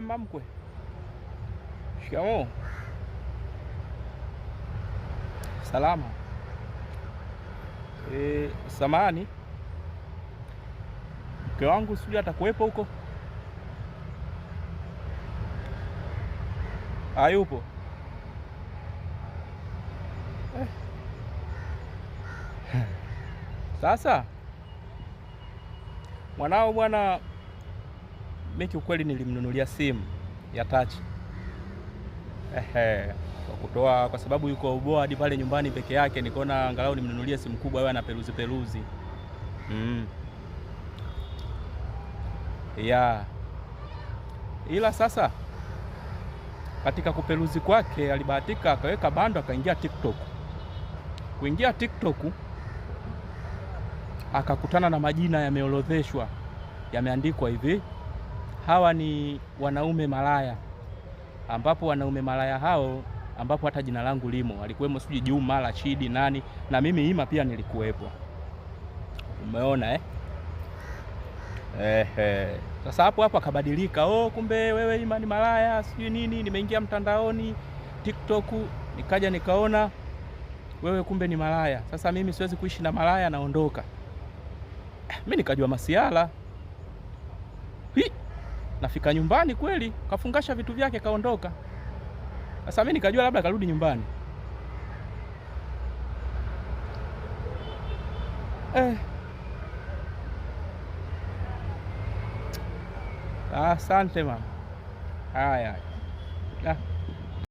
Mamkwe. Shikamoo. Salama. Samani. Mke wangu sijui atakuwepo huko. Hayupo. Sasa mwanao bwana, mimi kiukweli nilimnunulia simu ya touch. Kwa sababu yuko boa hadi pale nyumbani peke yake, nikaona angalau nimnunulie simu kubwa, awe ana peruzi. Ila sasa katika kuperuzi kwake alibahatika akaweka bando, akaingia TikTok. Kuingia TikTok akakutana na majina yameorodheshwa, yameandikwa hivi: hawa ni wanaume malaya, ambapo wanaume malaya hao, ambapo hata jina langu limo, alikuwemo sijui Juma, Rashidi, nani, na mimi Ima pia nilikuwepo. Umeona Sasa hapo akabadilika, kumbe wewe Ima ni malaya, sijui nini. Nimeingia mtandaoni TikTok, nikaja nikaona wewe kumbe ni malaya. Sasa mimi siwezi kuishi na malaya, naondoka. Mimi nikajua masiala. Nafika nyumbani kweli kafungasha vitu vyake kaondoka. Sasa mimi nikajua labda karudi nyumbani. Asante mama. Haya.